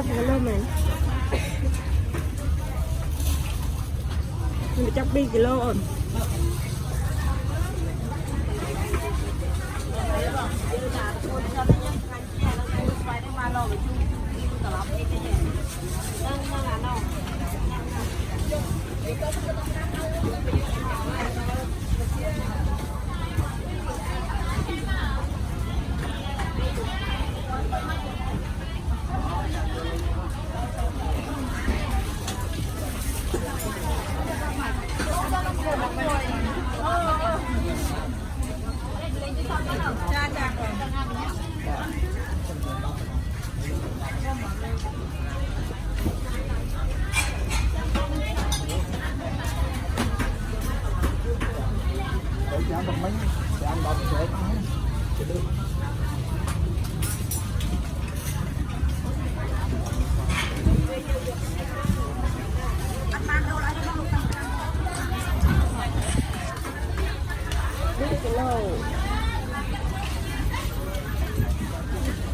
chấp cái lô mình chấp đi cái lô ổn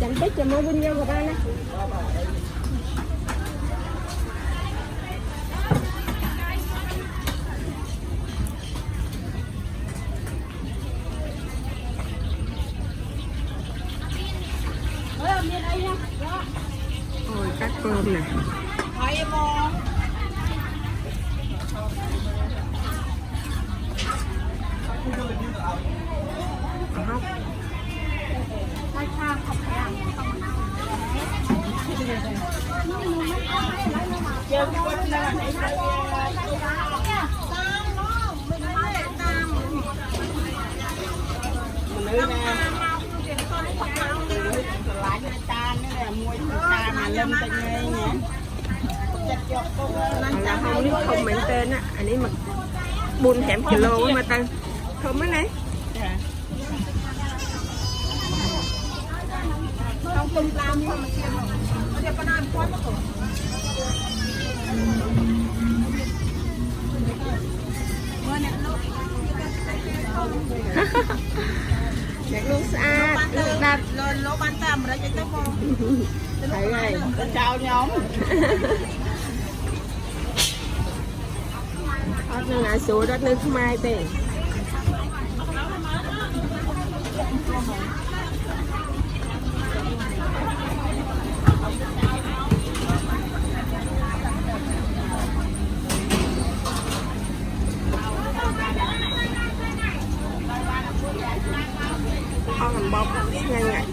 chẳng biết cho mua bên nhau của ba nè ôi các cơm nè không mình tên á anh ấy mà buôn hẻm kilo mà tăng không mấy này không tung lam không mà xem không có nam quá mất rồi đẹp luôn xa đặt lỗ ban tam rồi chạy tới không thấy này chào nhóm ở nơi này số đất nơi mai tệ làm bọc nhanh nhạy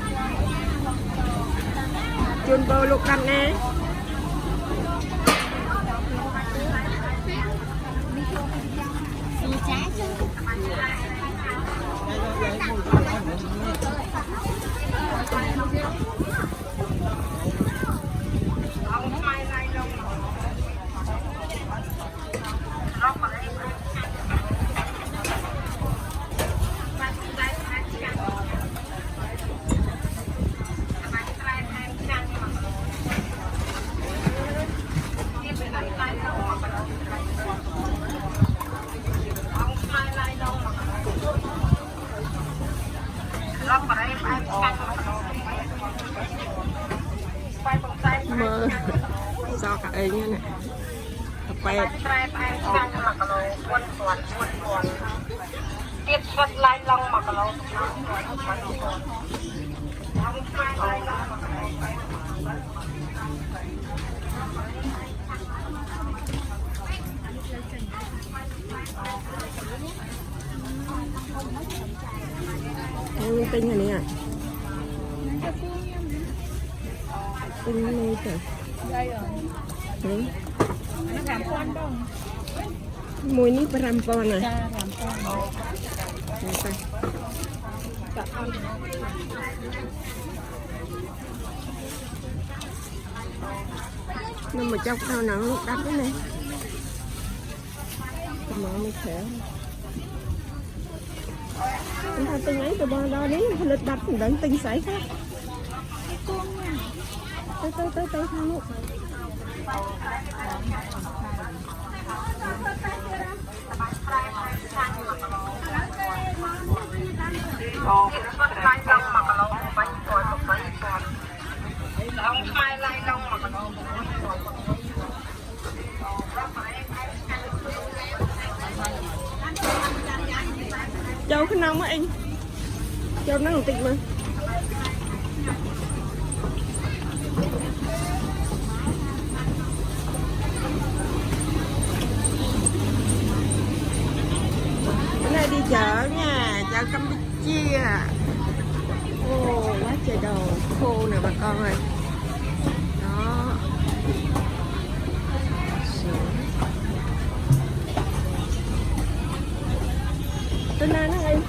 chôn bơ lục đằng nè mơ do cả ấy nha nè quẹt tiếp xuất lai long mà cái tinh này nè tinh này kìa đây rồi mùi ní ram con này nhưng mà trong đâu nặng lúc đắp cái này mà mới khỏe chúng ta tinh ấy từ bao đó đến lịch đắp thì đừng tinh sảy khác tới không luôn lai long mà cái lông bánh rồi một bánh còn không mai lai long mà cái lông cái nào mà anh cho nó một tí mà bữa nay đi chợ nha, chợ Campuchia. Ô, quá trời đồ khô nè bà con ơi. Đó. Tên nào nó em?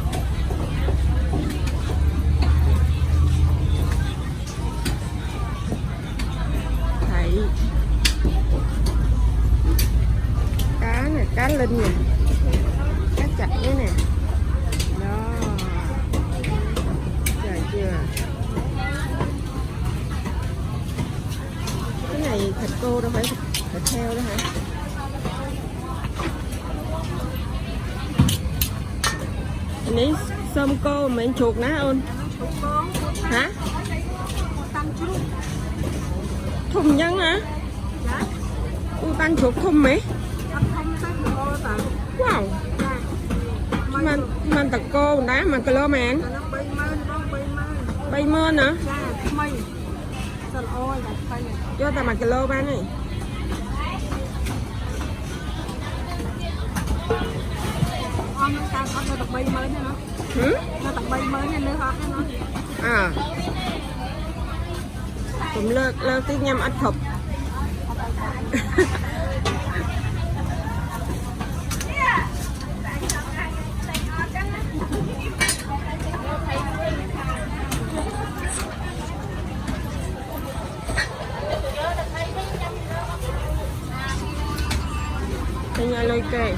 Thấy cá nè, cá linh nè, cá chạch nữa nè. Đó. Trời chưa? Cái này thịt cô đâu phải thịt heo đó hả? Này sôm cô mà anh chuột ná ôn hả? Thùng nhân hả? U tăng chuột thùng mấy? Wow. Mình tật cô đá mà kilo mà anh bay mơn hả? Cho ta mà kilo ba này. À cũng lơ tiếng nhâm ách thục. Đây nhà lôi kề.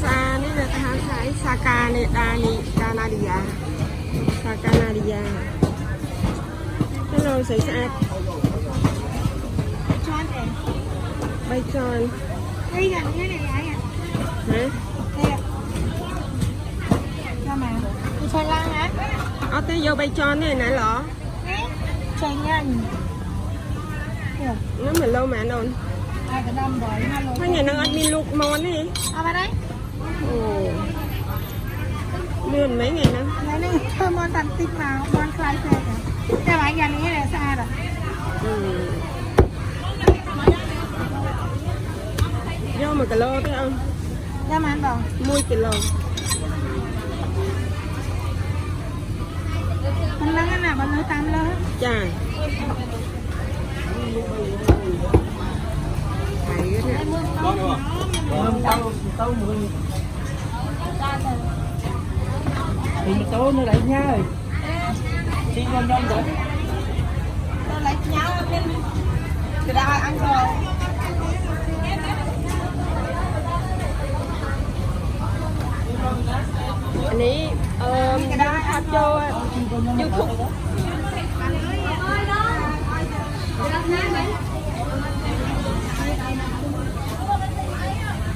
Saนี่นะทางสายสากาเนดานีกานาดิยาสากานาดิยาถ้าเราใส่สะอาดใบจอนđây gần cái này ai à hả đây à sao mà xoay lan hả ở tới vô bay tròn này nè lọ xoay nhanh nó mình lâu mà anh ôn mấy ngày năng admin lục món đi ở bên đấy lươn mấy ngày nữa ngày nay thơm món tàn tích vào món khai xe cái bánh nhà này là xa rồi vô 1 kilo thấy không? Giá mà anh bảo 10 kilo. Con lăng cái nào bạn nói 8 lô hết. Chà. Thấy cái này. Tao 10. Thì tao nó lại nha ơi. Xin con nhông rồi. Tao lại nhau lên. Cái đó ăn rồi. Anh ấy phát cho YouTube.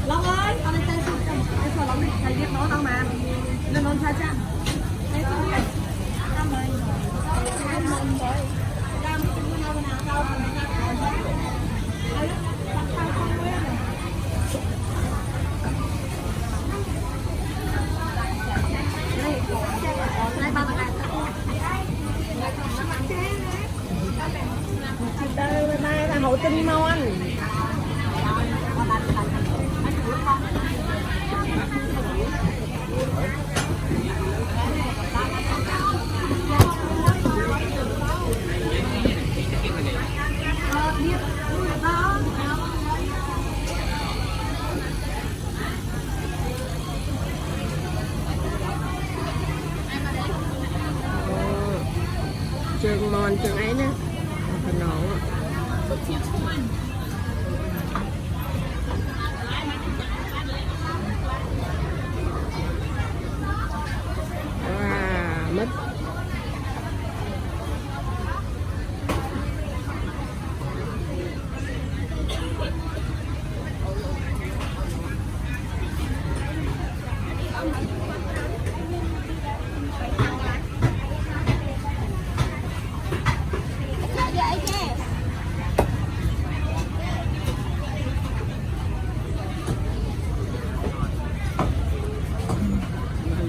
Long ơi, con lên tên cái sổ lóng này, thầy biết nó tao mà. Lên con xa chạm. Đây là hậu tinh non. Trường mòn trường ấy nè, phần nổ. Mất.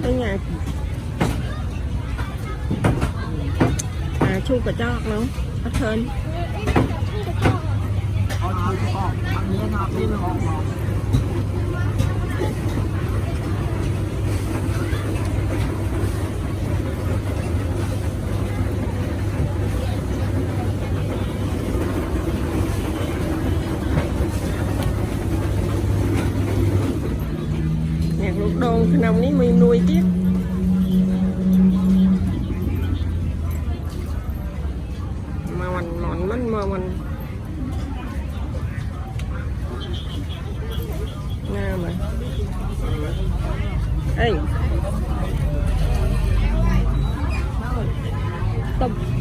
cái nhà chu cà chót luôn ít hơn nhạc lục đôn khi nào ní mình nuôi tiếp mà mình nghe mà ê tôm